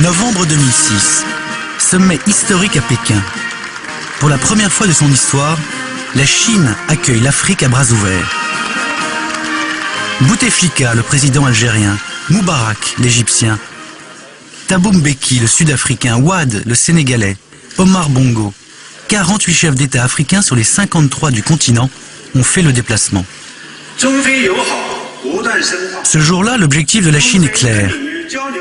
Novembre 2006, sommet historique à Pékin. Pour la première fois de son histoire, la Chine accueille l'Afrique à bras ouverts. Bouteflika, le président algérien, Moubarak, l'Égyptien, Thabo Mbeki, le Sud-Africain, Wade, le Sénégalais, Omar Bongo, 48 chefs d'État africains sur les 53 du continent ont fait le déplacement. Ce jour-là, l'objectif de la Chine est clair.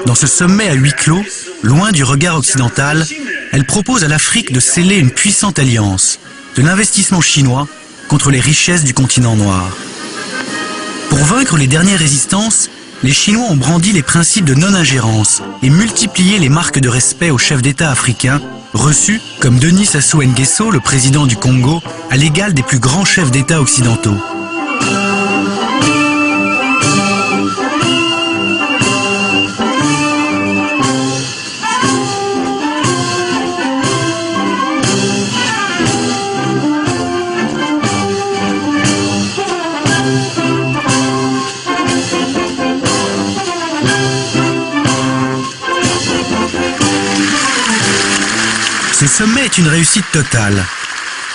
Dans ce sommet à huis clos, loin du regard occidental, elle propose à l'Afrique de sceller une puissante alliance, de l'investissement chinois contre les richesses du continent noir. Pour vaincre les dernières résistances, les Chinois ont brandi les principes de non-ingérence et multiplié les marques de respect aux chefs d'État africains, reçus comme Denis Sassou Nguesso, le président du Congo, à l'égal des plus grands chefs d'État occidentaux. Ce sommet est une réussite totale.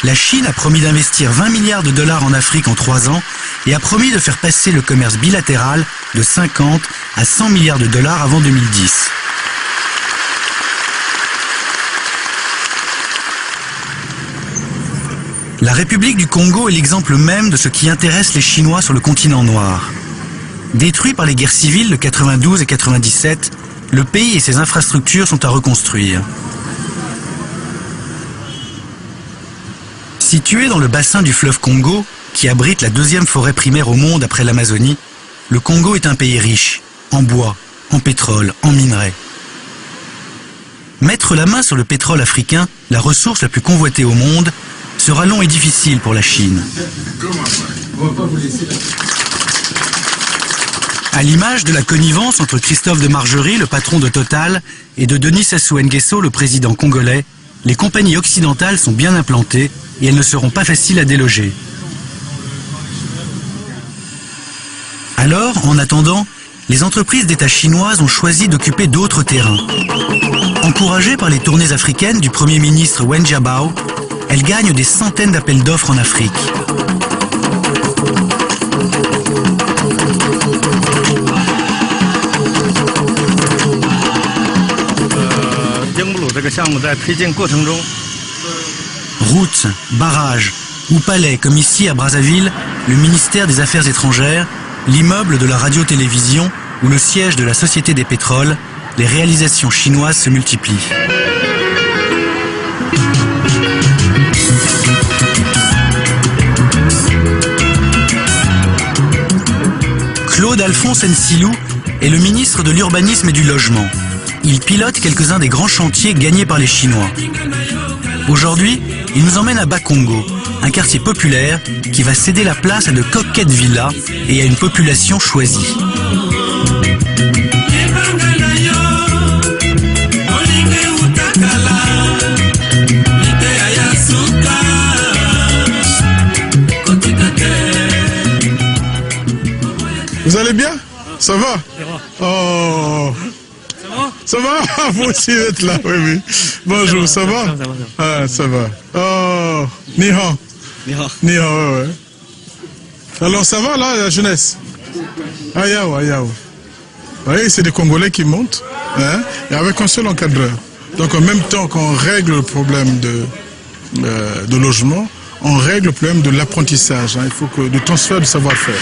La Chine a promis d'investir 20 milliards de dollars en Afrique en 3 ans et a promis de faire passer le commerce bilatéral de 50 à 100 milliards de dollars avant 2010. La République du Congo est l'exemple même de ce qui intéresse les Chinois sur le continent noir. Détruit par les guerres civiles de 92 et 97, le pays et ses infrastructures sont à reconstruire. Situé dans le bassin du fleuve Congo, qui abrite la 2e forêt primaire au monde après l'Amazonie, le Congo est un pays riche, en bois, en pétrole, en minerais. Mettre la main sur le pétrole africain, la ressource la plus convoitée au monde, sera long et difficile pour la Chine. À l'image de la connivence entre Christophe de Margerie, le patron de Total, et de Denis Sassou Nguesso, le président congolais, les compagnies occidentales sont bien implantées et elles ne seront pas faciles à déloger. Alors, en attendant, les entreprises d'État chinoises ont choisi d'occuper d'autres terrains. Encouragées par les tournées africaines du Premier ministre Wen Jiabao, elles gagnent des centaines d'appels d'offres en Afrique. Routes, barrages ou palais comme ici à Brazzaville, le ministère des Affaires étrangères, l'immeuble de la radio-télévision ou le siège de la Société des pétroles, les réalisations chinoises se multiplient. Claude Alphonse Nsilou est le ministre de l'Urbanisme et du Logement. Il pilote quelques-uns des grands chantiers gagnés par les Chinois. Aujourd'hui, il nous emmène à Bakongo, un quartier populaire qui va céder la place à de coquettes villas et à une population choisie. Vous allez bien? Ça va? Oh. Ça va? Vous aussi êtes là, oui, oui. Bonjour, ça va? Ah, ça va. Oh, ni hao. Ni hao, ouais. Alors, ça va, là, la jeunesse? Ayao, ayao. Vous voyez, c'est des Congolais qui montent, hein, et avec un seul encadreur. Donc, en même temps qu'on règle le problème de logement, on règle le problème de l'apprentissage. Hein. Il faut que, de transfert de savoir-faire.